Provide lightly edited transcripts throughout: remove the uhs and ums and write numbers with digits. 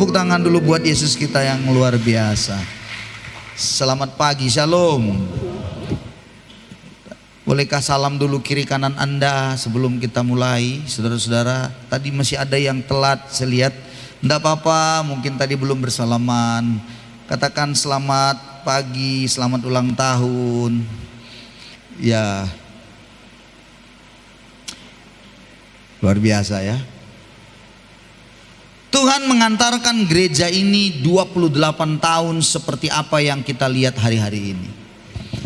tepuk tangan dulu buat Yesus kita yang luar biasa. Selamat pagi, shalom. Bolehkah salam dulu kiri kanan Anda sebelum kita mulai, saudara-saudara? Tadi masih ada yang telat, saya lihat. Enggak apa-apa, mungkin tadi belum bersalaman. Katakan selamat pagi, selamat ulang tahun. Ya, luar biasa ya. Tuhan mengantarkan gereja ini 28 tahun seperti apa yang kita lihat hari-hari ini.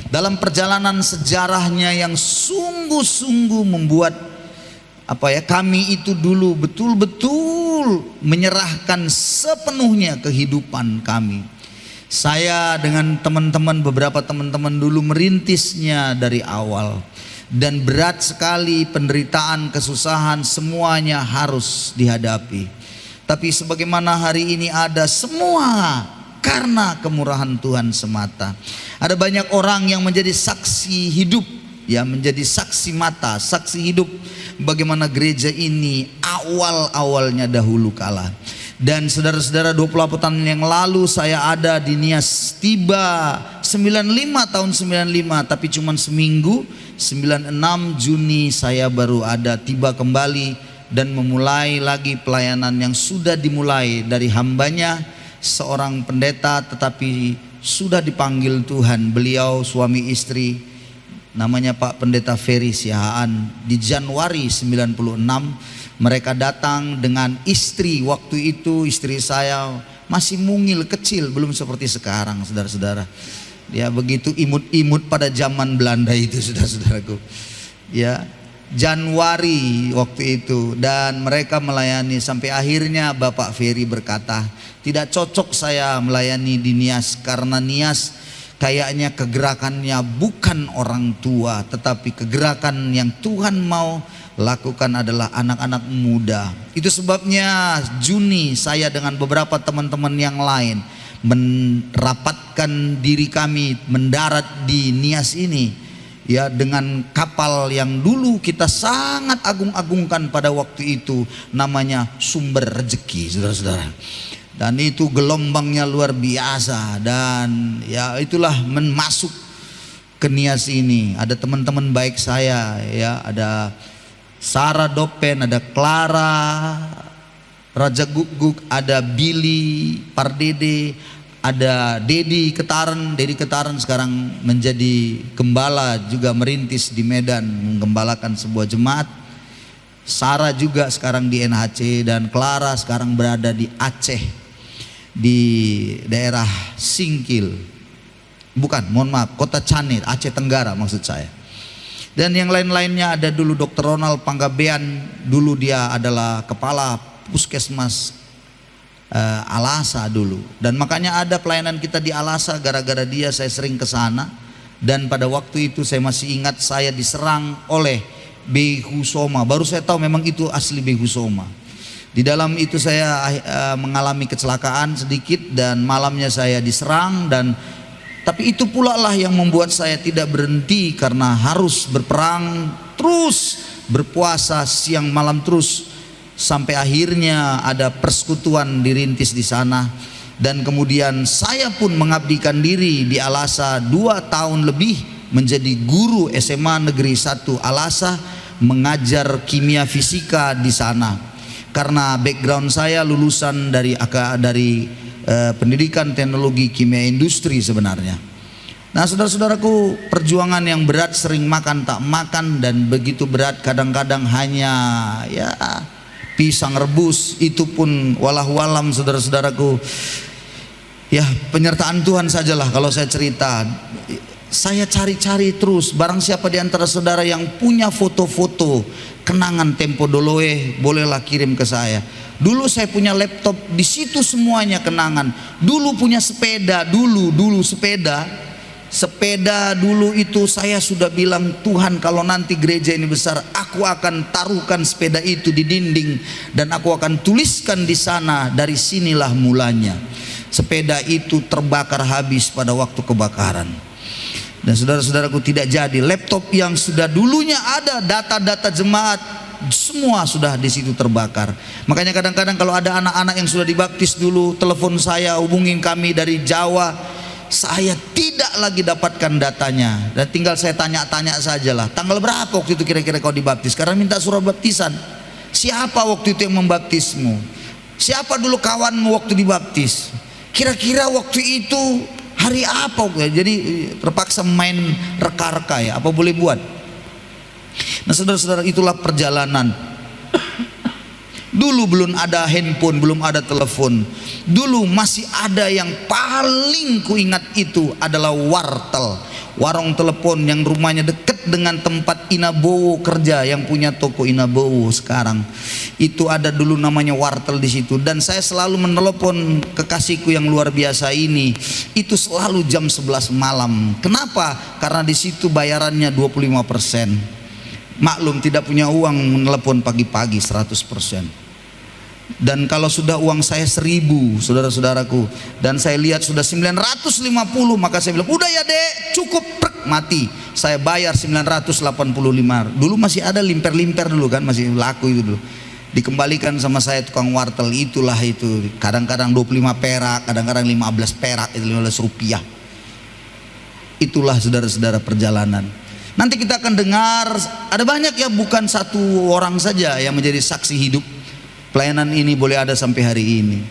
Dalam perjalanan sejarahnya yang sungguh-sungguh membuat kami itu dulu betul-betul menyerahkan sepenuhnya kehidupan kami. Saya dengan teman-teman, beberapa teman-teman dulu merintisnya dari awal. Dan berat sekali penderitaan, kesusahan, semuanya harus dihadapi. Tapi sebagaimana hari ini ada semua karena kemurahan Tuhan semata. Ada banyak orang yang menjadi saksi hidup, ya, menjadi saksi mata, saksi hidup bagaimana gereja ini awal-awalnya dahulu kala. Dan saudara-saudara, 28 tahun yang lalu saya ada di Nias, tiba 95 tahun 95, tapi cuma seminggu, 96 Juni saya baru ada tiba kembali dan memulai lagi pelayanan yang sudah dimulai dari hambanya, seorang pendeta tetapi sudah dipanggil Tuhan. Beliau suami istri, namanya Pak Pendeta Ferry Siahaan. Di Januari 96 mereka datang dengan istri. Waktu itu istri saya masih mungil kecil, belum seperti sekarang, saudara-saudara. Ya, begitu imut-imut pada zaman Belanda itu, saudara-saudaraku. Ya, Januari waktu itu, dan mereka melayani sampai akhirnya Bapak Ferry berkata, tidak cocok saya melayani di Nias karena Nias kayaknya kegerakannya bukan orang tua, tetapi kegerakan yang Tuhan mau lakukan adalah anak-anak muda. Itu sebabnya Juni saya dengan beberapa teman-teman yang lain merapatkan diri kami mendarat di Nias ini, ya, dengan kapal yang dulu kita sangat agung-agungkan pada waktu itu, namanya Sumber Rezeki, saudara-saudara. Dan itu gelombangnya luar biasa. Dan ya itulah masuk ke Nias ini. Ada teman-teman baik saya, ya, ada Sarah Dopen, ada Clara, Raja Guguk, ada Billy Pardede, ada Dedi Ketaran. Dedi Ketaran sekarang menjadi gembala, juga merintis di Medan, menggembalakan sebuah jemaat. Sarah juga sekarang di NHC, dan Clara sekarang berada di Aceh, di daerah Singkil, Kota Cane, Aceh Tenggara maksud saya. Dan yang lain-lainnya ada dulu Dr. Ronald Panggabean, dulu dia adalah kepala puskesmas Alasa dulu. Dan makanya ada pelayanan kita di Alasa, gara-gara dia saya sering ke sana. Dan pada waktu itu saya masih ingat saya diserang oleh Behu Soma. Baru saya tahu memang itu asli Behu Soma. Di dalam itu saya mengalami kecelakaan sedikit dan malamnya saya diserang, dan tapi itu pula lah yang membuat saya tidak berhenti karena harus berperang terus, berpuasa siang malam terus, sampai akhirnya ada persekutuan dirintis di sana. Dan kemudian saya pun mengabdikan diri di Alasa 2 tahun lebih menjadi guru SMA Negeri 1 Alasa, mengajar kimia fisika di sana. Karena background saya lulusan dari pendidikan teknologi kimia industri sebenarnya. Nah, saudara-saudaraku, perjuangan yang berat, sering makan tak makan, dan begitu berat kadang-kadang hanya ya pisang rebus, itu pun walah-walam, saudara-saudaraku. Ya, penyertaan Tuhan sajalah kalau saya cerita. Saya cari-cari terus, barang siapa di antara saudara yang punya foto-foto kenangan tempo doloe, bolehlah kirim ke saya. Dulu saya punya laptop, di situ semuanya kenangan. Dulu punya sepeda, dulu sepeda dulu itu saya sudah bilang, Tuhan kalau nanti gereja ini besar, aku akan taruhkan sepeda itu di dinding dan aku akan tuliskan di sana, dari sinilah mulanya. Sepeda itu terbakar habis pada waktu kebakaran. Dan saudara-saudaraku, tidak jadi. Laptop yang sudah dulunya ada data-data jemaat semua sudah di situ terbakar. Makanya kadang-kadang kalau ada anak-anak yang sudah dibaptis dulu, telepon saya, hubungin kami dari Jawa, saya tidak lagi dapatkan datanya, dan tinggal saya tanya-tanya sajalah, tanggal berapa waktu itu kira-kira kau dibaptis, karena minta surat baptisan. Siapa waktu itu yang membaptismu? Siapa dulu kawanmu waktu dibaptis? Kira-kira waktu itu hari apa? Jadi terpaksa main reka-reka ya, apa boleh buat. Nah saudara-saudara, itulah perjalanan. Dulu belum ada handphone, belum ada telepon. Dulu masih ada yang paling kuingat itu adalah wartel, warung telepon yang rumahnya dekat dengan tempat Ina Bowo kerja, yang punya toko Ina Bowo sekarang. Itu ada dulu namanya wartel di situ, dan saya selalu menelepon kekasihku yang luar biasa ini. Itu selalu jam 11 malam. Kenapa? Karena di situ bayarannya 25%. Maklum tidak punya uang menelepon pagi-pagi 100%. Dan kalau sudah uang saya 1.000, saudara-saudaraku, dan saya lihat sudah 950, maka saya bilang, udah ya dek, cukup, mati. Saya bayar 985. Dulu masih ada limper-limper dulu kan, masih laku itu dulu. Dikembalikan sama saya tukang wartel, itulah itu. Kadang-kadang 25 perak, kadang-kadang 15 perak, itu 15 rupiah. Itulah saudara-saudara perjalanan. Nanti kita akan dengar ada banyak ya, bukan satu orang saja yang menjadi saksi hidup. Pelayanan ini boleh ada sampai hari ini.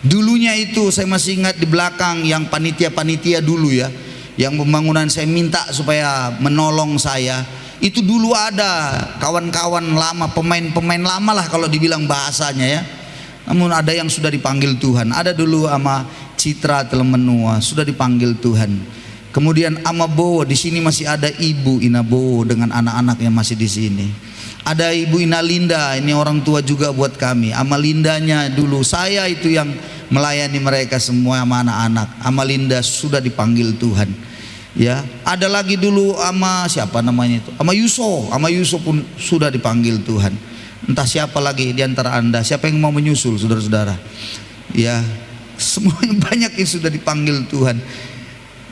Dulunya itu saya masih ingat di belakang yang panitia-panitia dulu ya, yang pembangunan saya minta supaya menolong saya. Itu dulu ada kawan-kawan lama, pemain-pemain lama lah kalau dibilang bahasanya ya. Namun ada yang sudah dipanggil Tuhan. Ada dulu sama Citra Telemenua sudah dipanggil Tuhan. Kemudian Ama Bowo, di sini masih ada Ibu Ina Bowo dengan anak-anaknya masih di sini. Ada Ibu Ina Linda, ini orang tua juga buat kami. Ama Lindanya dulu saya itu yang melayani mereka semua sama anak-anak. Ama Linda sudah dipanggil Tuhan. Ya, ada lagi dulu ama siapa namanya itu? Ama Yuso pun sudah dipanggil Tuhan. Entah siapa lagi di antara Anda, siapa yang mau menyusul saudara-saudara? Ya, semuanya banyak yang sudah dipanggil Tuhan.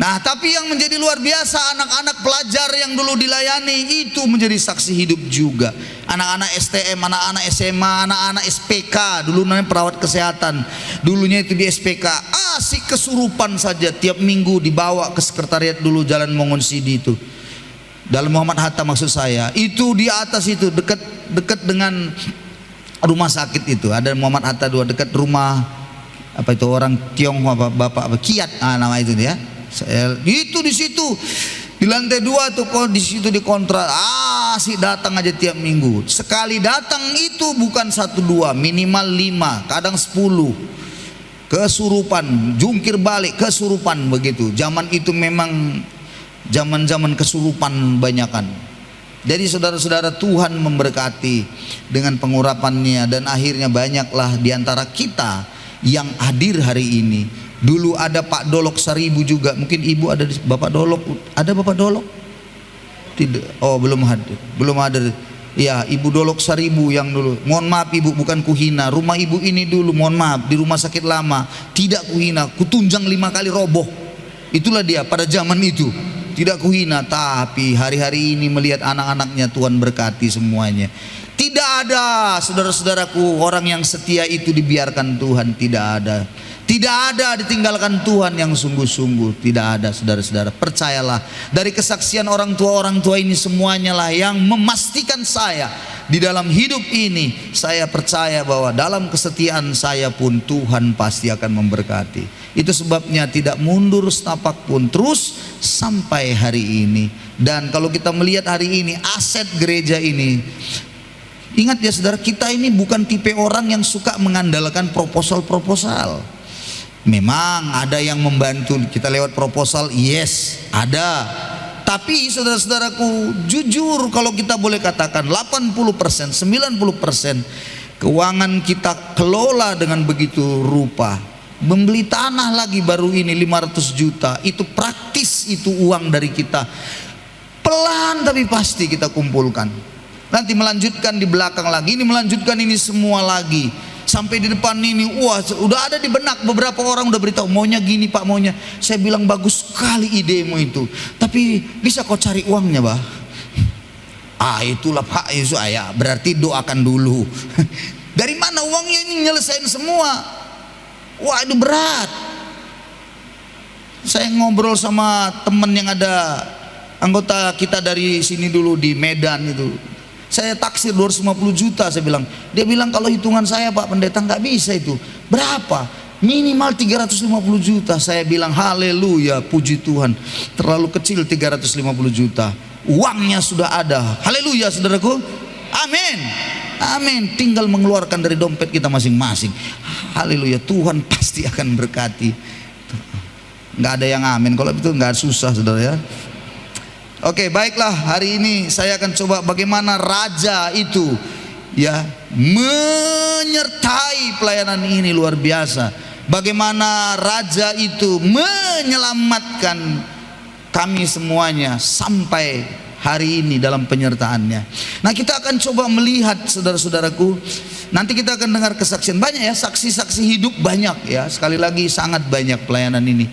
Nah, tapi yang menjadi luar biasa, anak-anak pelajar yang dulu dilayani itu menjadi saksi hidup juga. Anak-anak STM, anak-anak SMA, anak-anak SPK, dulu namanya perawat kesehatan. Dulunya itu di SPK, asik kesurupan saja, tiap minggu dibawa ke sekretariat dulu Jalan Mongon Sidi itu. Dalam Muhammad Hatta maksud saya. Itu di atas itu dekat dengan rumah sakit itu. Ada Muhammad Hatta 2 dekat rumah apa itu orang Tionghoa, Bapak Kiat, nama itu ya. Itu di situ di lantai 2 tuh, kok di situ dikontrak, sih datang aja tiap minggu. Sekali datang itu bukan 1-2, minimal 5, kadang 10. Kesurupan, jungkir balik, kesurupan begitu. Zaman itu memang zaman-zaman kesurupan banyakan. Jadi saudara-saudara, Tuhan memberkati dengan pengurapannya, dan akhirnya banyaklah diantara kita yang hadir hari ini. Dulu ada Pak Dolok 1000 juga. Mungkin ibu ada di Bapak Dolok. Ada Bapak Dolok? Tidak. Oh, belum hadir. Belum hadir. Ya, Ibu Dolok 1000 yang dulu. Mohon maaf ibu, bukan kuhina. Rumah ibu ini dulu, mohon maaf, di rumah sakit lama. Tidak kuhina, kutunjang 5 kali roboh. Itulah dia pada zaman itu. Tidak kuhina, tapi hari-hari ini melihat anak-anaknya Tuhan berkati semuanya. Tidak ada saudara-saudaraku orang yang setia itu dibiarkan Tuhan, tidak ada. Tidak ada ditinggalkan Tuhan yang sungguh-sungguh, tidak ada saudara-saudara. Percayalah, dari kesaksian orang tua ini semuanya lah yang memastikan saya di dalam hidup ini. Saya percaya bahwa dalam kesetiaan saya pun Tuhan pasti akan memberkati. Itu sebabnya tidak mundur setapak pun, terus sampai hari ini. Dan kalau kita melihat hari ini aset gereja ini, ingat ya saudara, kita ini bukan tipe orang yang suka mengandalkan proposal. Memang ada yang membantu kita lewat proposal, yes, ada. Tapi saudara-saudaraku, jujur kalau kita boleh katakan 80%, 90% keuangan kita kelola dengan begitu rupa. Membeli tanah lagi baru ini 500 juta, itu praktis, itu uang dari kita. Pelan tapi pasti kita kumpulkan. Nanti melanjutkan di belakang lagi, ini melanjutkan ini semua lagi. Sampai di depan ini, wah, udah ada di benak beberapa orang udah beritahu, maunya gini Pak, maunya. Saya bilang bagus sekali idemu itu, tapi bisa kau cari uangnya, Bah? Itulah Pak Yesus, ya berarti doakan dulu. Dari mana uangnya ini nyelesain semua? Wah, itu berat. Saya ngobrol sama temen yang ada anggota kita dari sini dulu di Medan itu. Saya taksir 250 juta, saya bilang. Dia bilang kalau hitungan saya Pak Pendeta nggak bisa itu. Berapa? Minimal 350 juta. Saya bilang haleluya, puji Tuhan. Terlalu kecil 350 juta. Uangnya sudah ada. Haleluya saudaraku. Amin. Amin. Tinggal mengeluarkan dari dompet kita masing-masing. Haleluya. Tuhan pasti akan berkati. Nggak ada yang amin. Kalau itu nggak susah saudara ya. Oke, baiklah, hari ini saya akan coba bagaimana raja itu ya menyertai pelayanan ini luar biasa. Bagaimana raja itu menyelamatkan kami semuanya sampai hari ini dalam penyertaannya. Nah, kita akan coba melihat saudara-saudaraku. Nanti kita akan dengar kesaksian banyak ya, saksi-saksi hidup banyak ya. Sekali lagi sangat banyak pelayanan ini.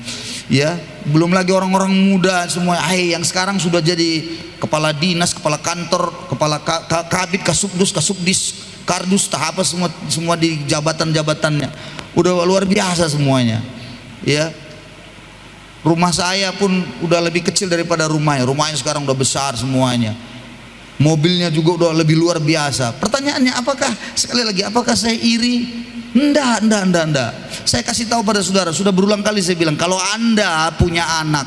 Ya, belum lagi orang-orang muda semua yang sekarang sudah jadi kepala dinas, kepala kantor, kepala kabit, kasubdus, kasubdis, kardus, tahap semua di jabatan-jabatannya. Udah luar biasa semuanya. Ya. Rumah saya pun udah lebih kecil daripada rumahnya. Rumahnya sekarang udah besar semuanya. Mobilnya juga udah lebih luar biasa. Pertanyaannya sekali lagi apakah saya iri? Enggak. Saya kasih tahu pada saudara, sudah berulang kali saya bilang, kalau Anda punya anak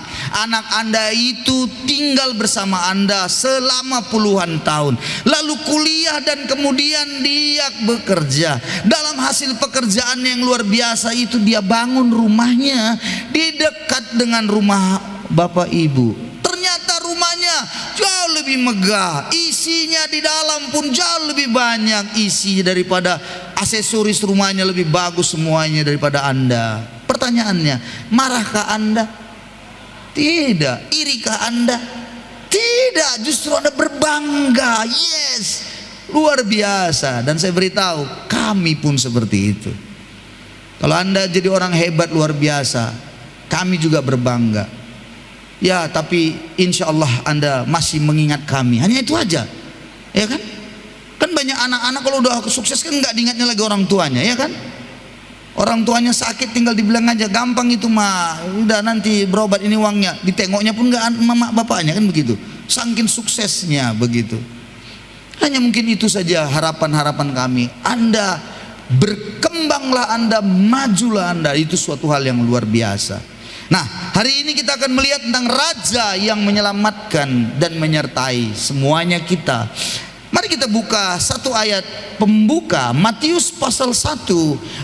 Anda itu tinggal bersama Anda selama puluhan tahun, lalu kuliah dan kemudian dia bekerja. Dalam hasil pekerjaan yang luar biasa itu dia bangun rumahnya di dekat dengan rumah Bapak Ibu. Ternyata rumahnya jauh lebih megah, isinya di dalam pun jauh lebih banyak isi daripada aksesoris rumahnya, lebih bagus semuanya daripada Anda. Pertanyaannya, marahkah Anda? Tidak. Irikah Anda? Tidak. Justru Anda berbangga. Yes, luar biasa. Dan saya beritahu, kami pun seperti itu. Kalau Anda jadi orang hebat luar biasa, kami juga berbangga. Ya, tapi insya Allah Anda masih mengingat kami. Hanya itu aja, ya kan? Kan banyak anak-anak kalau udah sukses kan nggak diingatnya lagi orang tuanya, ya kan? Orang tuanya sakit tinggal dibilang aja, gampang itu mah, udah nanti berobat ini uangnya. Ditengoknya pun nggak mama bapaknya, kan begitu. Saking suksesnya begitu. Hanya mungkin itu saja harapan-harapan kami. Anda berkembanglah, Anda majulah, Anda itu suatu hal yang luar biasa. Nah, hari ini kita akan melihat tentang raja yang menyelamatkan dan menyertai semuanya kita. Mari kita buka satu ayat pembuka, Matius pasal 1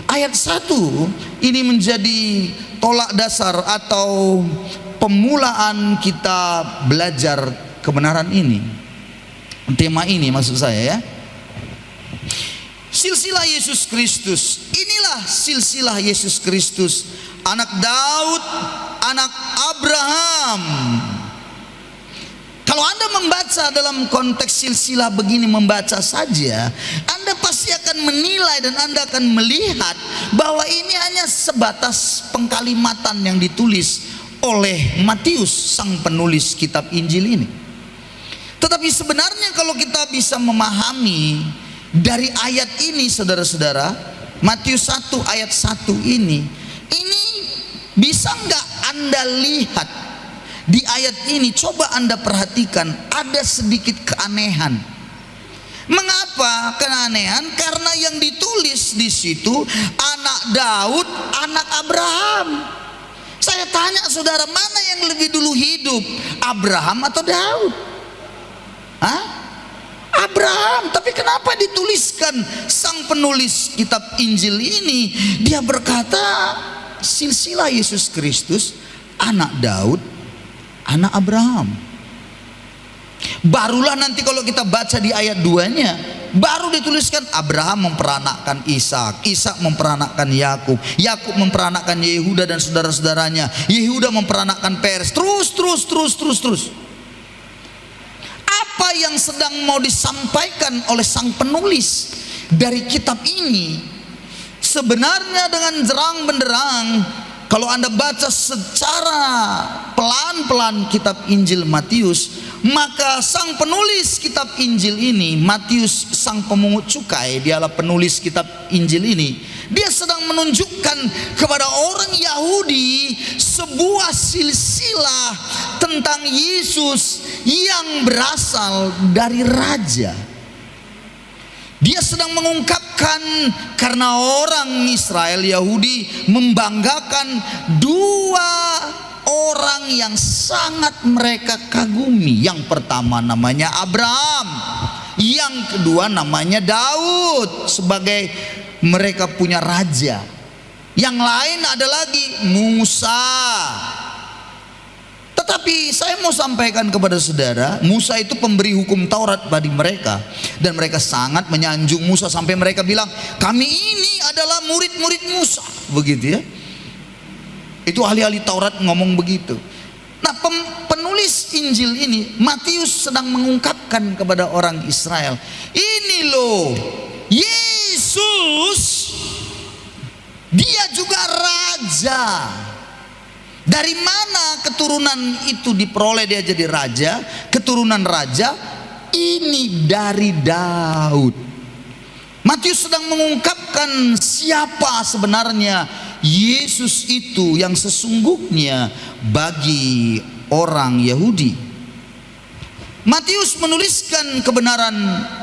ayat 1. Ini menjadi tolak dasar atau pemulaan kita belajar kebenaran ini. Tema ini maksud saya ya. Silsilah Yesus Kristus. Inilah silsilah Yesus Kristus, anak Daud, anak Abraham. Kalau Anda membaca dalam konteks silsilah begini, membaca saja, Anda pasti akan menilai dan Anda akan melihat bahwa ini hanya sebatas pengkalimatan yang ditulis oleh Matius, sang penulis kitab Injil ini. Tetapi sebenarnya kalau kita bisa memahami dari ayat ini, saudara-saudara, Matius 1 ayat 1 ini bisa nggak Anda lihat di ayat ini? Coba Anda perhatikan, ada sedikit keanehan. Mengapa keanehan? Karena yang ditulis di situ anak Daud, anak Abraham. Saya tanya saudara, mana yang lebih dulu hidup, Abraham atau Daud? Abraham. Tapi kenapa dituliskan sang penulis kitab Injil ini, dia berkata silsilah Yesus Kristus, anak Daud, anak Abraham. Barulah nanti kalau kita baca di ayat 2-nya, baru dituliskan Abraham memperanakkan Ishak, Ishak memperanakkan Yakub, Yakub memperanakkan Yehuda dan saudara-saudaranya, Yehuda memperanakkan Peres, terus. Apa yang sedang mau disampaikan oleh sang penulis dari kitab ini? Sebenarnya dengan terang benderang, kalau Anda baca secara pelan-pelan kitab Injil Matius, Maka sang penulis kitab Injil ini, Matius, sang pemungut cukai, dialah penulis kitab Injil ini. Dia sedang menunjukkan kepada orang Yahudi sebuah silsilah tentang Yesus yang berasal dari raja. Dia sedang mengungkapkan karena orang Israel Yahudi membanggakan dua orang yang sangat mereka kagumi. Yang pertama namanya Abraham, yang kedua namanya Daud, sebagai mereka punya raja. Yang lain ada lagi Musa. Tetapi saya mau sampaikan kepada saudara, Musa itu pemberi hukum Taurat bagi mereka, dan mereka sangat menyanjung Musa sampai mereka bilang, kami ini adalah murid-murid Musa. Begitu ya. Itu ahli-ahli Taurat ngomong begitu. Nah, penulis Injil ini, Matius, sedang mengungkapkan kepada orang Israel, ini loh, Yesus, dia juga raja. Dari mana keturunan itu diperoleh dia jadi raja? Keturunan raja ini dari Daud. Matius sedang mengungkapkan siapa sebenarnya Yesus itu yang sesungguhnya bagi orang Yahudi. Matius menuliskan kebenaran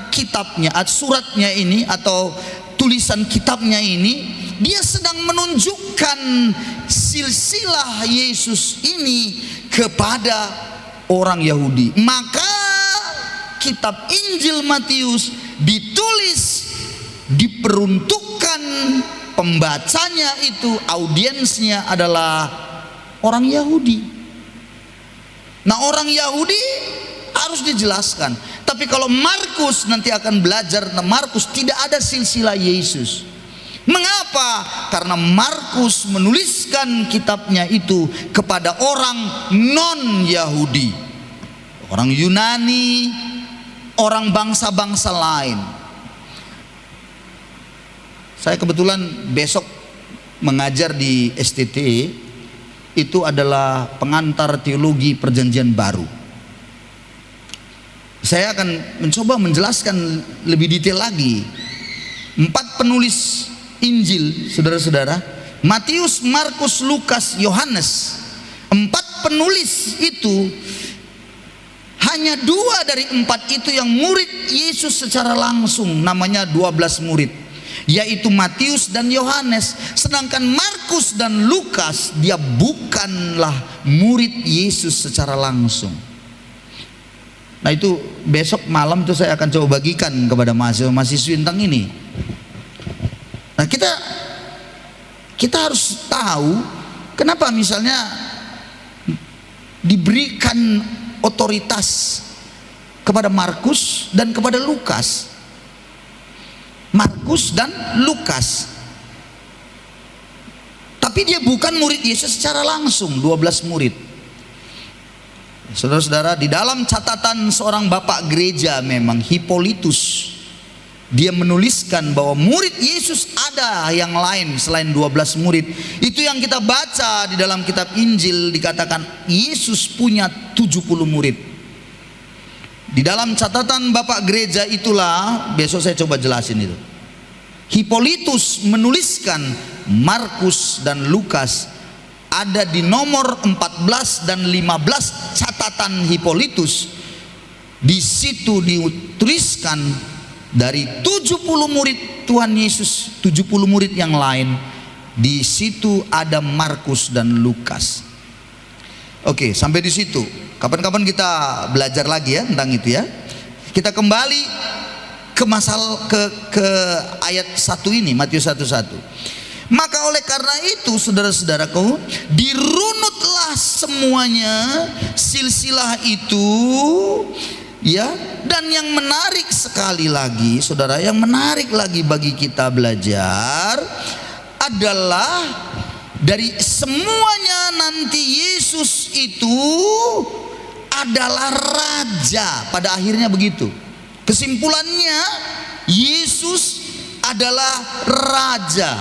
kitabnya, suratnya ini atau tulisan kitabnya ini, dia sedang menunjukkan silsilah Yesus ini kepada orang Yahudi. Maka kitab Injil Matius ditulis, diperuntukkan pembacanya itu, audiensnya adalah orang Yahudi. Nah, orang Yahudi harus dijelaskan. Tapi kalau Markus nanti akan belajar, Markus tidak ada silsilah Yesus. Mengapa? Karena Markus menuliskan kitabnya itu kepada orang non-Yahudi, orang Yunani, orang bangsa-bangsa lain. Saya kebetulan besok mengajar di STT, itu adalah pengantar teologi perjanjian baru. Saya akan mencoba menjelaskan lebih detail lagi. 4 penulis Injil, saudara-saudara, Matius, Markus, Lukas, Yohanes. 4 penulis itu, hanya 2 dari 4 itu yang murid Yesus secara langsung, namanya 12 murid, yaitu Matius dan Yohanes. Sedangkan Markus dan Lukas, dia bukanlah murid Yesus secara langsung. Nah, itu besok malam itu saya akan coba bagikan kepada mahasiswa tentang ini. Nah, kita harus tahu kenapa misalnya diberikan otoritas kepada Markus dan kepada Lukas. Markus dan Lukas. Tapi dia bukan murid Yesus secara langsung, 12 murid. Saudara-saudara, di dalam catatan seorang bapak gereja memang, Hippolytus, dia menuliskan bahwa murid Yesus ada yang lain selain 12 murid. Itu yang kita baca di dalam kitab Injil, dikatakan Yesus punya 70 murid. Di dalam catatan bapak gereja itulah, besok saya coba jelasin itu, Hippolytus menuliskan Markus dan Lukas ada di nomor 14 dan 15 catatan Hippolytus. Di situ dituliskan dari 70 murid Tuhan Yesus, 70 murid yang lain, di situ ada Markus dan Lukas. Oke, sampai di situ. Kapan-kapan kita belajar lagi ya tentang itu ya. Kita kembali ke ke ayat 1 ini, Matius 1:1. Maka oleh karena itu, saudara-saudaraku, dirunutlah semuanya silsilah itu, ya. Dan yang menarik sekali lagi, saudara, yang menarik lagi bagi kita belajar adalah dari semuanya nanti Yesus itu adalah raja. Pada akhirnya begitu. Kesimpulannya, Yesus adalah raja.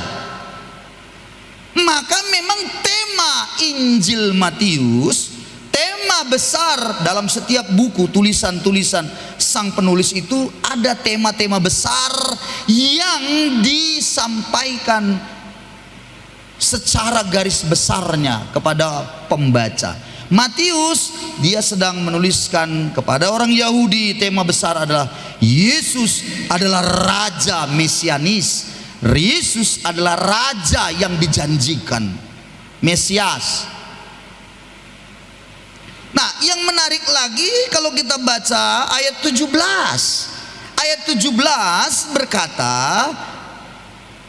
Maka memang tema Injil Matius, tema tema besar dalam setiap buku tulisan-tulisan sang penulis itu, ada tema-tema besar yang disampaikan secara garis besarnya kepada pembaca. Matius, dia sedang menuliskan kepada orang Yahudi, tema besar adalah Yesus adalah raja mesianis. Yesus adalah raja yang dijanjikan, Mesias. Nah, yang menarik lagi kalau kita baca ayat 17. Ayat 17 berkata,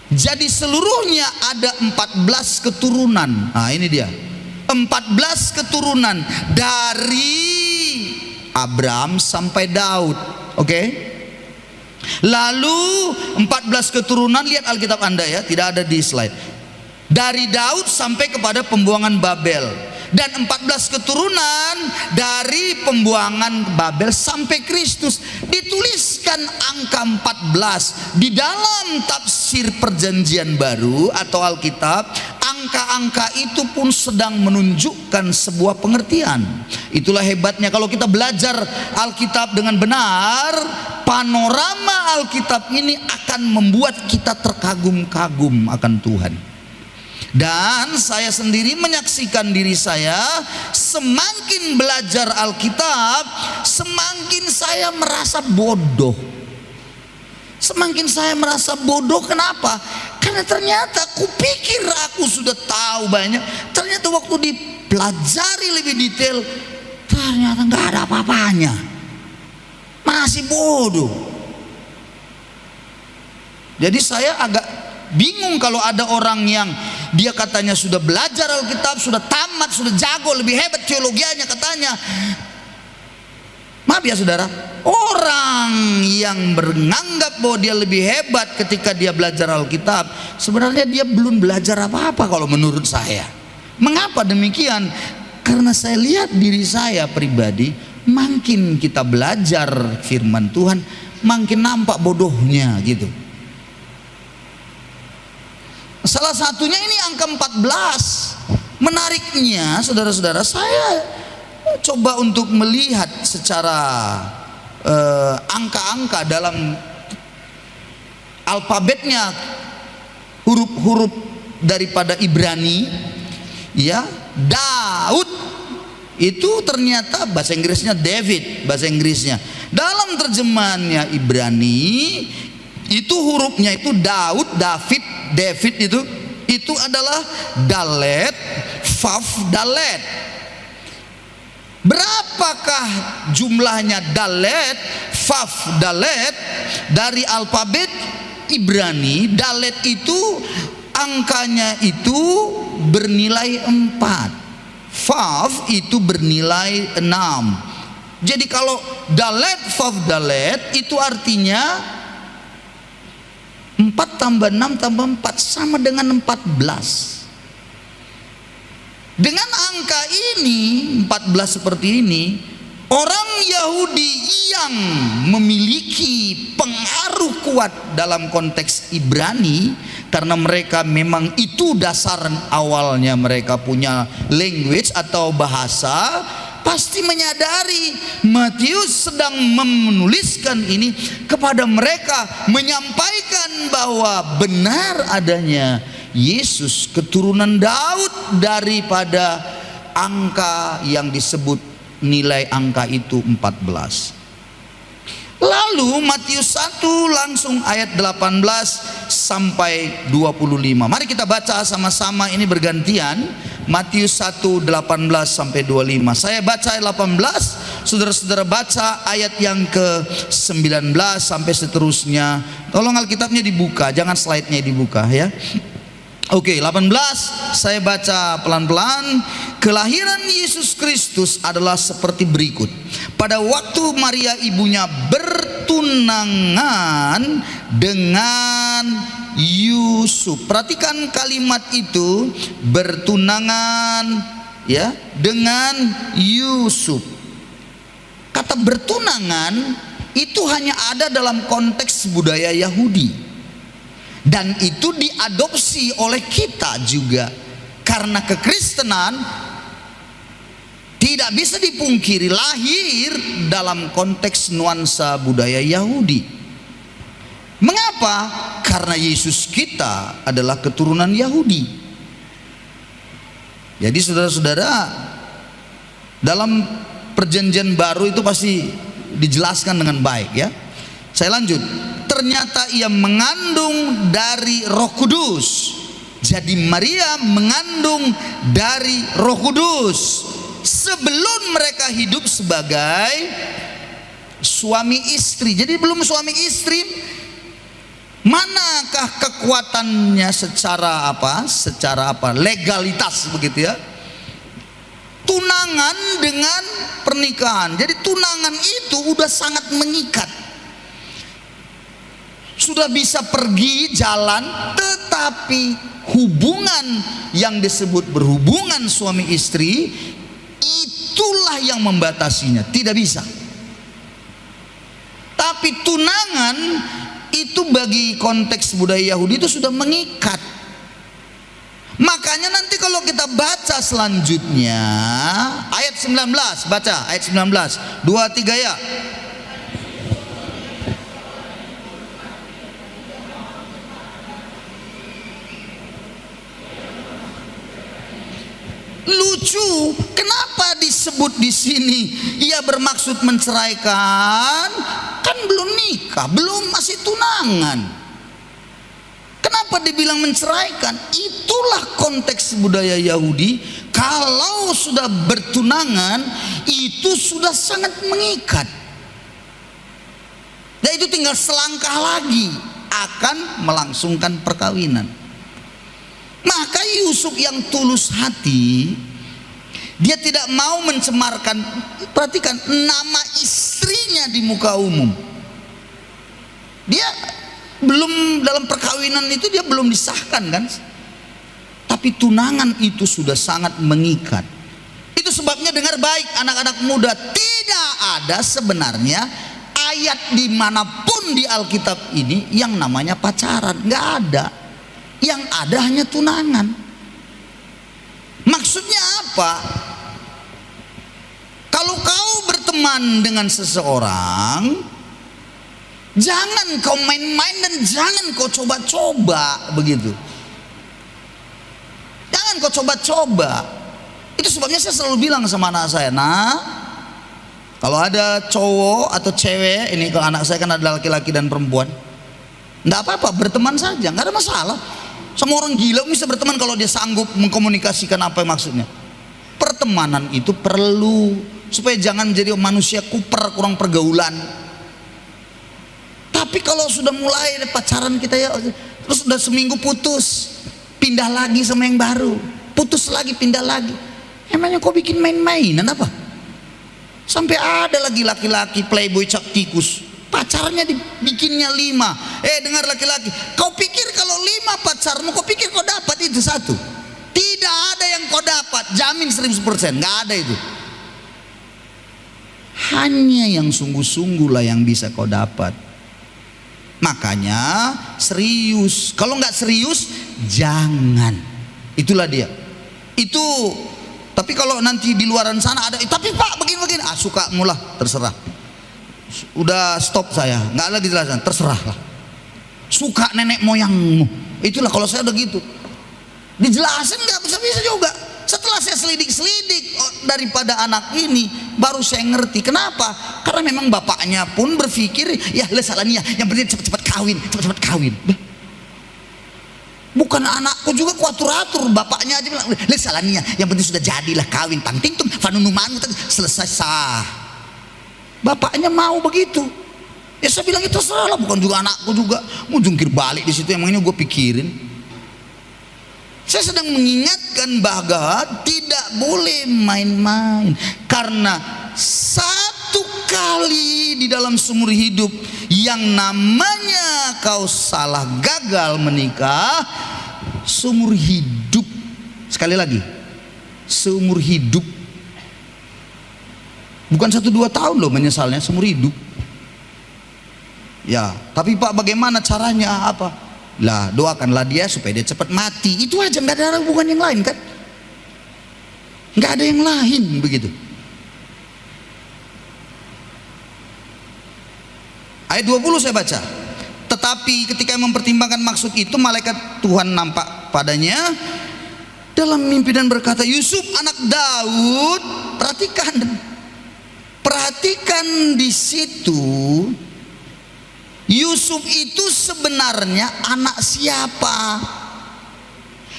jadi seluruhnya ada 14 keturunan. Nah, ini dia. 14 keturunan dari Abraham sampai Daud. Oke? Lalu 14 keturunan, lihat Alkitab Anda ya, tidak ada di slide. Dari Daud sampai kepada pembuangan Babel. Dan 14 keturunan dari pembuangan Babel sampai Kristus. Dituliskan angka 14 di dalam tafsir Perjanjian Baru atau Alkitab. Angka-angka itu pun sedang menunjukkan sebuah pengertian. Itulah hebatnya kalau kita belajar Alkitab dengan benar. Panorama Alkitab ini akan membuat kita terkagum-kagum akan Tuhan. Dan saya sendiri menyaksikan diri saya, semakin belajar Alkitab, semakin saya merasa bodoh. Semakin saya merasa bodoh, kenapa? Karena ternyata kupikir aku sudah tahu banyak. Ternyata waktu dipelajari lebih detail, ternyata nggak ada apa-apanya. Masih bodoh. Jadi saya agak bingung kalau ada orang yang dia katanya sudah belajar Alkitab, sudah tamat, sudah jago, lebih hebat teologianya katanya. Maaf ya saudara, orang yang menganggap bahwa dia lebih hebat ketika dia belajar Alkitab, sebenarnya dia belum belajar apa-apa kalau menurut saya. Mengapa demikian? Karena saya lihat diri saya pribadi, makin kita belajar firman Tuhan, makin nampak bodohnya gitu. Salah satunya ini angka 14. Menariknya saudara-saudara, saya coba untuk melihat secara angka-angka dalam alfabetnya, huruf-huruf daripada Ibrani. Ya, Daud itu ternyata bahasa Inggrisnya David, bahasa Inggrisnya. Dalam terjemahannya Ibrani itu hurufnya itu Daud, David itu adalah Dalet, Vav, Dalet. Berapakah jumlahnya Dalet, Vav, Dalet dari alfabet Ibrani? Dalet itu angkanya itu bernilai 4, Vav itu bernilai 6. Jadi kalau Dalet, Vav, Dalet itu artinya 4 tambah 6 tambah 4 sama dengan 14. Dengan angka ini 14 seperti ini, orang Yahudi yang memiliki pengaruh kuat dalam konteks Ibrani, karena mereka memang itu dasar awalnya mereka punya language atau bahasa, pasti menyadari Matius sedang menuliskan ini kepada mereka, menyampaikan bahwa benar adanya Yesus keturunan Daud daripada angka yang disebut nilai angka itu 14. Lalu Matius 1 langsung ayat 18 sampai 25. Mari kita baca sama-sama, ini bergantian. Matius 1 18 sampai 25. Saya baca ayat 18, saudara-saudara baca ayat yang ke-19 sampai seterusnya. Tolong Alkitabnya dibuka, jangan slide-nya dibuka ya. Oke, 18 saya baca pelan-pelan. Kelahiran Yesus Kristus adalah seperti berikut. Pada waktu Maria ibunya bertunangan dengan Yusuf. Perhatikan kalimat itu, bertunangan ya dengan Yusuf. Kata bertunangan itu hanya ada dalam konteks budaya Yahudi. Dan itu diadopsi oleh kita juga. Karena kekristenan tidak bisa dipungkiri lahir dalam konteks nuansa budaya Yahudi. Mengapa? Karena Yesus kita adalah keturunan Yahudi. Jadi saudara-saudara, dalam perjanjian baru itu pasti dijelaskan dengan baik ya. Saya lanjut. Ternyata ia mengandung dari Roh Kudus. Jadi Maria mengandung dari Roh Kudus sebelum mereka hidup sebagai suami istri. Jadi belum suami istri, manakah kekuatannya secara apa? Secara apa? Legalitas begitu ya. Tunangan dengan pernikahan. Jadi tunangan itu udah sangat mengikat. Sudah bisa pergi jalan, tetapi hubungan yang disebut berhubungan suami istri itulah yang membatasinya, tidak bisa. Tapi tunangan itu bagi konteks budaya Yahudi itu sudah mengikat. Makanya nanti kalau kita baca selanjutnya ayat 19, baca ayat 19, 2, 3 ya. Lucu, kenapa disebut di sini ia bermaksud menceraikan? Kan belum nikah, belum, masih tunangan. Kenapa dibilang menceraikan? Itulah konteks budaya Yahudi. Kalau sudah bertunangan itu sudah sangat mengikat. Dan itu tinggal selangkah lagi akan melangsungkan perkawinan. Maka Yusuf yang tulus hati, dia tidak mau mencemarkan, perhatikan, nama istrinya di muka umum. Dia belum dalam perkawinan itu, dia belum disahkan kan. Tapi tunangan itu sudah sangat mengikat. Itu sebabnya dengar baik anak-anak muda, tidak ada sebenarnya ayat dimanapun di Alkitab ini yang namanya pacaran, nggak ada. Yang ada hanya tunangan. Maksudnya apa? Kalau kau berteman dengan seseorang, jangan kau main-main dan jangan kau coba-coba begitu. Jangan kau coba-coba. Itu sebabnya saya selalu bilang sama anak saya, nah, kalau ada cowok atau cewek, ini kalau anak saya kan ada laki-laki dan perempuan, enggak apa-apa, berteman saja, enggak ada masalah. Sama orang gila bisa berteman kalau dia sanggup mengkomunikasikan apa yang maksudnya. Pertemanan itu perlu supaya jangan jadi manusia kuper, kurang pergaulan. Tapi kalau sudah mulai pacaran kita ya, terus udah seminggu putus, pindah lagi sama yang baru, putus lagi, pindah lagi. Emangnya kau bikin main-mainan apa? Sampai ada lagi laki-laki playboy cap tikus, pacarnya dibikinnya 5. Dengar laki-laki, kau pikir kalau 5 pacarmu, kau pikir kau dapat itu 1? Tidak ada yang kau dapat, jamin 100%, nggak ada itu. Hanya yang sungguh-sungguh lah yang bisa kau dapat. Makanya serius. Kalau nggak serius, jangan. Itulah dia. Itu. Tapi kalau nanti di luaran sana ada, tapi Pak begini-begini, suka mulah, terserah. Udah stop saya, nggak lagi jelasan, terserahlah. Suka nenek moyangmu, itulah kalau saya udah gitu. Dijelasin nggak bisa-bisa juga. Setelah saya selidik-selidik daripada anak ini, baru saya ngerti kenapa. Karena memang bapaknya pun berpikir, ya lesalania, yang penting cepat-cepat kawin, cepat-cepat kawin. Bukan anakku juga kuatur-atur, bapaknya aja bilang, lesalania, yang penting sudah jadilah kawin, panting tuh, fanunumanu, selesai sah. Bapaknya mau begitu. Ya saya bilang itu terserah lah, bukan juga anakku juga. Mau jungkir balik di situ, emang ini gue pikirin. Saya sedang mengingatkan bahwa tidak boleh main-main. Karena satu kali di dalam seumur hidup yang namanya kau salah gagal menikah, seumur hidup. Sekali lagi, seumur hidup. Bukan 1-2 tahun loh menyesalnya, seumur hidup. Ya, tapi Pak bagaimana caranya, apa? Lah doakanlah dia supaya dia cepat mati. Itu aja, nggak ada hubungan yang lain kan? Nggak ada yang lain begitu. Ayat 20 saya baca. Tetapi ketika mempertimbangkan maksud itu, malaikat Tuhan nampak padanya dalam mimpi dan berkata, Yusuf anak Daud. Perhatikan di situ, Yusuf itu sebenarnya anak siapa?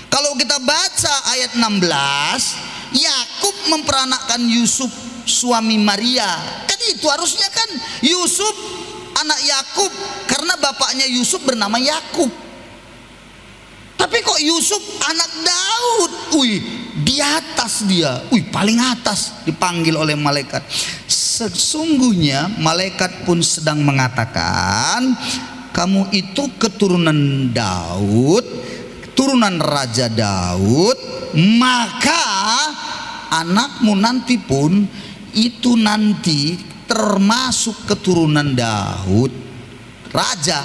Kalau kita baca ayat 16, Yakub memperanakkan Yusuf suami Maria. Kan itu harusnya kan Yusuf anak Yakub, karena bapaknya Yusuf bernama Yakub. Tapi kok Yusuf anak Daud? Di atas dia, paling atas, dipanggil oleh malaikat. Sesungguhnya malaikat pun sedang mengatakan, kamu itu keturunan Daud, turunan Raja Daud, maka anakmu nanti pun itu nanti termasuk keturunan Daud, raja.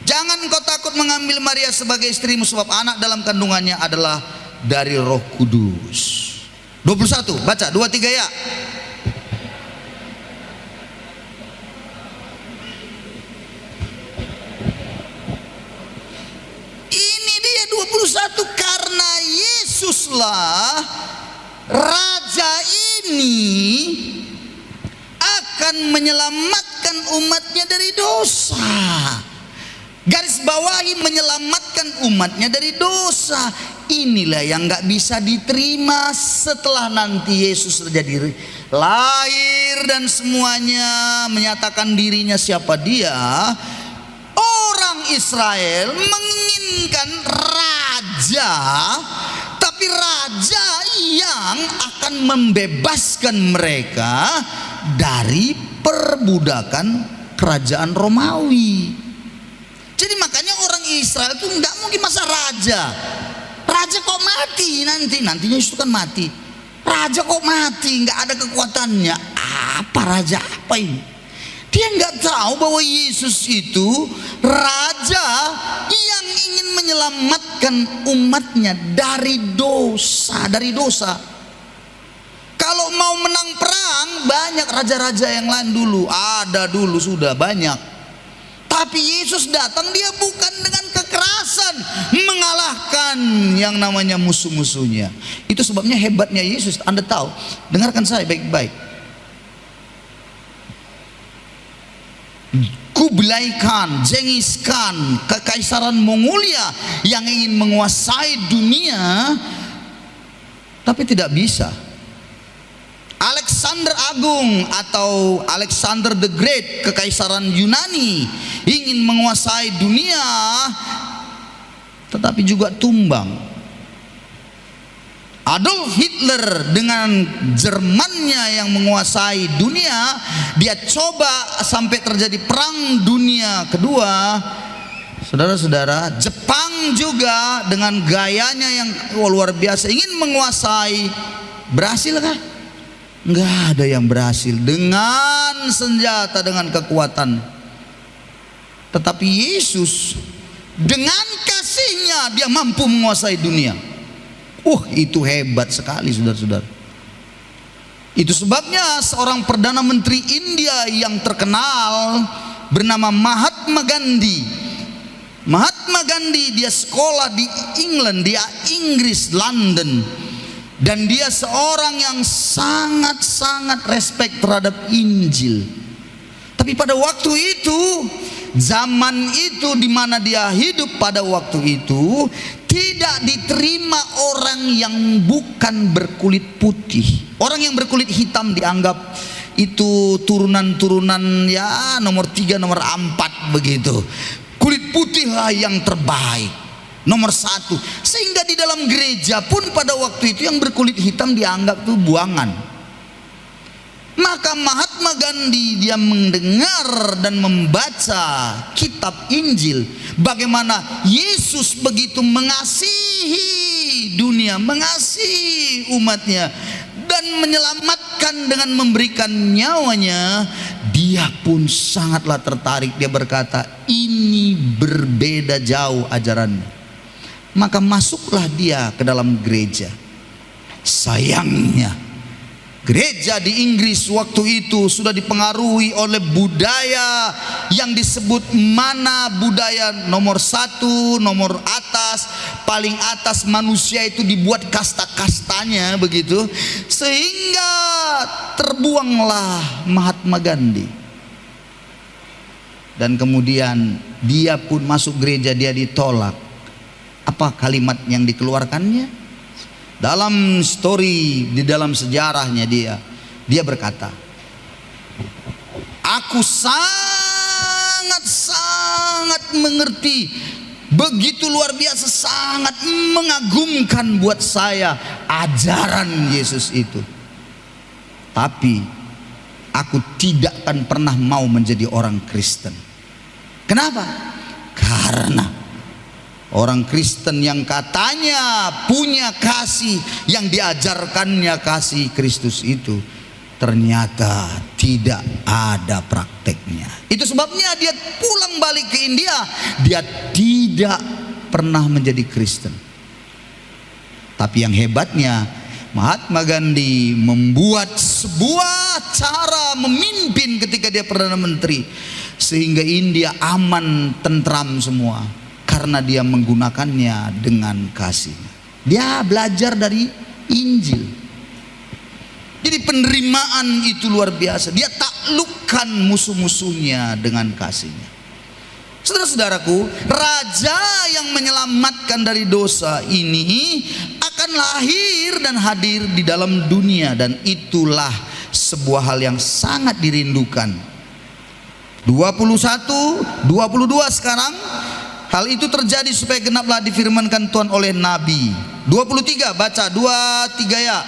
Jangan kau takut mengambil Maria sebagai istrimu, sebab anak dalam kandungannya adalah dari Roh Kudus. 21, baca 2-3 ya. Ini dia 21, karena Yesuslah raja ini akan menyelamatkan umatnya dari dosa. Garis bawahi, menyelamatkan umatnya dari dosa. Inilah yang gak bisa diterima setelah nanti Yesus terjadi lahir dan semuanya menyatakan dirinya siapa dia. Orang Israel menginginkan raja, tapi raja yang akan membebaskan mereka dari perbudakan kerajaan Romawi. Jadi makanya orang Israel itu nggak mungkin masa raja. Raja kok mati nantinya Yesus kan mati. Raja kok mati, nggak ada kekuatannya. Apa raja apa ini? Dia nggak tahu bahwa Yesus itu raja yang ingin menyelamatkan umatnya dari dosa, Kalau mau menang perang, banyak raja-raja yang lain dulu, sudah banyak. Tapi Yesus datang, dia bukan dengan kekerasan mengalahkan yang namanya musuh-musuhnya. Itu sebabnya hebatnya Yesus. Anda tahu, dengarkan saya baik-baik. Kublai Khan, Genghis Khan, kekaisaran Mongolia yang ingin menguasai dunia, tapi tidak bisa. Alexander Agung atau Alexander the Great, kekaisaran Yunani, ingin menguasai dunia, tetapi juga tumbang. Adolf Hitler dengan Jermannya yang menguasai dunia, dia coba sampai terjadi perang dunia kedua. Saudara-saudara, Jepang juga dengan gayanya yang luar biasa ingin menguasai, berhasil kah? Enggak ada yang berhasil dengan senjata, dengan kekuatan. Tetapi Yesus dengan kasihnya dia mampu menguasai dunia. Itu hebat sekali, saudara-saudara. Itu sebabnya seorang Perdana Menteri India yang terkenal bernama Mahatma Gandhi. Mahatma Gandhi dia sekolah di England, dia Inggris, London. Dan dia seorang yang sangat-sangat respect terhadap Injil. Tapi pada waktu itu, zaman itu di mana dia hidup pada waktu itu, tidak diterima orang yang bukan berkulit putih. Orang yang berkulit hitam dianggap itu turunan-turunan ya nomor 3, nomor 4 begitu. Kulit putihlah yang terbaik, nomor 1. Sehingga di dalam gereja pun pada waktu itu yang berkulit hitam dianggap tuh buangan. Maka Mahatma Gandhi dia mendengar dan membaca kitab Injil, bagaimana Yesus begitu mengasihi dunia, mengasihi umatnya, dan menyelamatkan dengan memberikan nyawanya. Dia pun sangatlah tertarik. Dia berkata, ini berbeda jauh ajarannya. Maka masuklah dia ke dalam gereja. Sayangnya Gereja di Inggris waktu itu sudah dipengaruhi oleh budaya yang disebut mana budaya nomor satu, nomor atas, paling atas manusia itu dibuat kasta-kastanya begitu, sehingga terbuanglah Mahatma Gandhi. Dan kemudian dia pun masuk gereja, dia ditolak. Apa kalimat yang dikeluarkannya? Dalam story, di dalam sejarahnya dia berkata, aku sangat mengerti, begitu luar biasa, sangat mengagumkan buat saya ajaran Yesus itu. Tapi aku tidak akan pernah mau menjadi orang Kristen. Kenapa? Karena orang Kristen yang katanya punya kasih, yang diajarkannya kasih Kristus itu, ternyata tidak ada prakteknya. Itu sebabnya dia pulang balik ke India, dia tidak pernah menjadi Kristen. Tapi yang hebatnya, Mahatma Gandhi membuat sebuah cara memimpin ketika dia Perdana Menteri, sehingga India aman, tentram semua. Karena dia menggunakannya dengan kasih. Dia belajar dari Injil. Jadi penerimaan itu luar biasa. Dia taklukkan musuh-musuhnya dengan kasihnya. Saudara-saudaraku, raja yang menyelamatkan dari dosa ini akan lahir dan hadir di dalam dunia, dan itulah sebuah hal yang sangat dirindukan. 21, 22 sekarang. Hal itu terjadi supaya genaplah difirmankan Tuhan oleh Nabi. 23, baca 23 ya.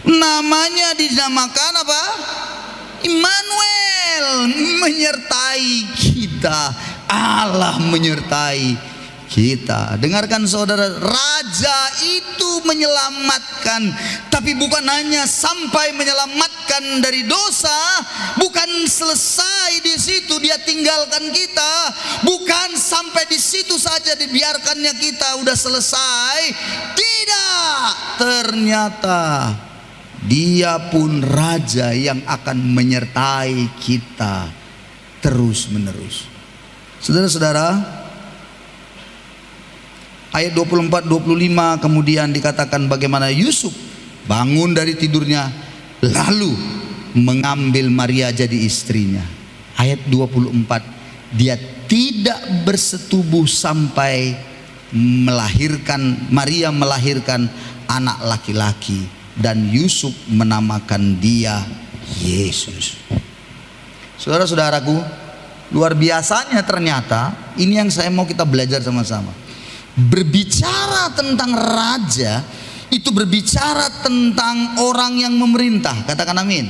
Namanya dinamakan apa? Immanuel, menyertai kita. Allah menyertai kita. Dengarkan saudara, raja itu menyelamatkan, tapi bukan hanya sampai menyelamatkan dari dosa, bukan selesai di situ dia tinggalkan kita, bukan sampai di situ saja dibiarkannya kita udah selesai. Tidak, ternyata dia pun raja yang akan menyertai kita terus menerus. Saudara-saudara, ayat 24-25 kemudian dikatakan bagaimana Yusuf bangun dari tidurnya lalu mengambil Maria jadi istrinya. Ayat 24, dia tidak bersetubuh sampai Maria melahirkan anak laki-laki, dan Yusuf menamakan dia Yesus. Saudara-saudaraku, luar biasanya ternyata ini yang saya mau kita belajar sama-sama. Berbicara tentang raja itu berbicara tentang orang yang memerintah. Katakan amin.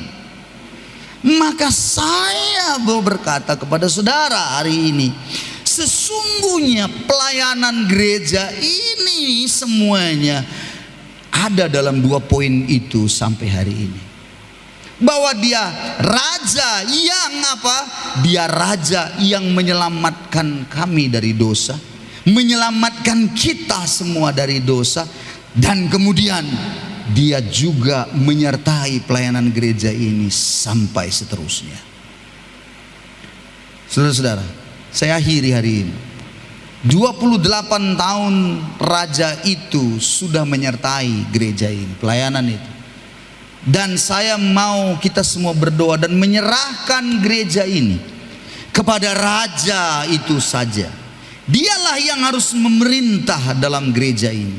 Maka saya mau berkata kepada saudara hari ini, sesungguhnya pelayanan gereja ini semuanya ada dalam 2 poin itu sampai hari ini. Bahwa dia raja yang apa? Dia raja yang menyelamatkan kami dari dosa, menyelamatkan kita semua dari dosa, dan kemudian dia juga menyertai pelayanan gereja ini sampai seterusnya. Saudara-saudara, saya akhiri hari ini. 28 tahun raja itu sudah menyertai gereja ini, pelayanan itu. Dan saya mau kita semua berdoa dan menyerahkan gereja ini kepada raja itu saja. Dialah yang harus memerintah dalam gereja ini.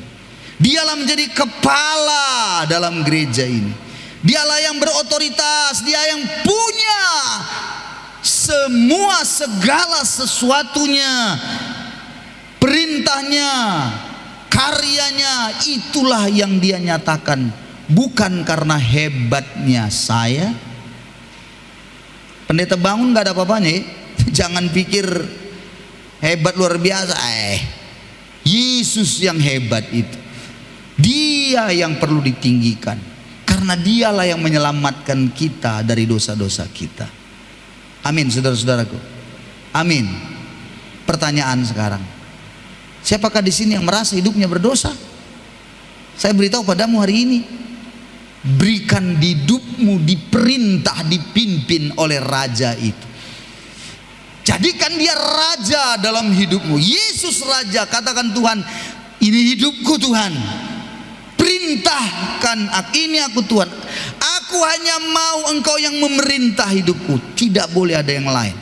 Dialah menjadi kepala dalam gereja ini. Dialah yang berotoritas, dia yang punya semua segala sesuatunya. Perintahnya, karyanya, itulah yang dia nyatakan. Bukan karena hebatnya saya. Pendeta bangun gak ada apa-apanya. Jangan pikir hebat luar biasa. Yesus yang hebat itu. Dia yang perlu ditinggikan, karena dialah yang menyelamatkan kita dari dosa-dosa kita. Amin, saudara-saudaraku. Amin. Pertanyaan sekarang, siapakah di sini yang merasa hidupnya berdosa? Saya beritahu padamu hari ini, berikan hidupmu diperintah, dipimpin oleh raja itu. Jadikan dia raja dalam hidupmu. Yesus raja, katakan Tuhan, ini hidupku Tuhan. Perintahkan aku, ini aku Tuhan. Aku hanya mau Engkau yang memerintah hidupku. Tidak boleh ada yang lain.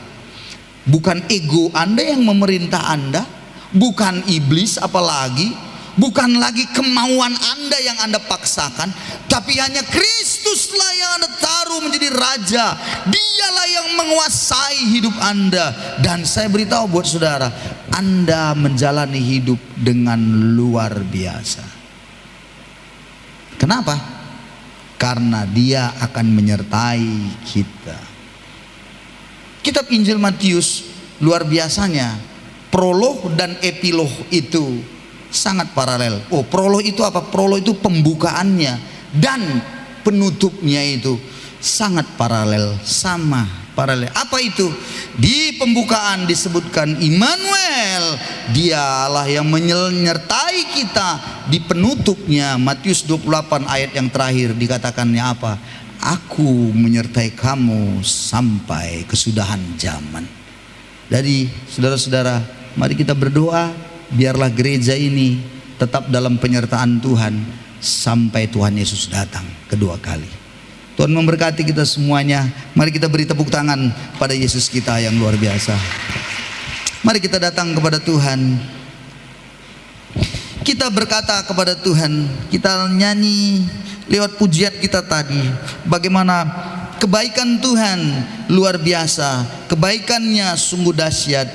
Bukan ego Anda yang memerintah Anda, bukan iblis apalagi, bukan lagi kemauan Anda yang Anda paksakan, tapi hanya Kristuslah yang Anda taruh menjadi raja. Dialah yang menguasai hidup Anda. Dan saya beritahu buat saudara, Anda menjalani hidup dengan luar biasa. Kenapa? Karena Dia akan menyertai kita. Kitab Injil Matius luar biasanya, prolog dan epilog itu sangat paralel. Oh, prolog itu apa? Prolog itu pembukaannya, dan penutupnya itu sangat paralel, sama paralel. Apa itu? Di pembukaan disebutkan Immanuel, Dialah yang menyertai kita. Di penutupnya Matius 28 ayat yang terakhir dikatakannya apa? Aku menyertai kamu sampai kesudahan zaman. Jadi saudara-saudara, mari kita berdoa, biarlah gereja ini tetap dalam penyertaan Tuhan sampai Tuhan Yesus datang kedua kali. Tuhan memberkati kita semuanya. Mari kita beri tepuk tangan pada Yesus kita yang luar biasa. Mari kita datang kepada Tuhan. Kita berkata kepada Tuhan, kita nyanyi lewat pujian kita tadi, bagaimana kebaikan Tuhan luar biasa, kebaikannya sungguh dahsyat.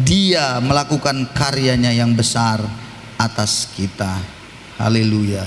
Dia melakukan karyanya yang besar atas kita. Haleluya.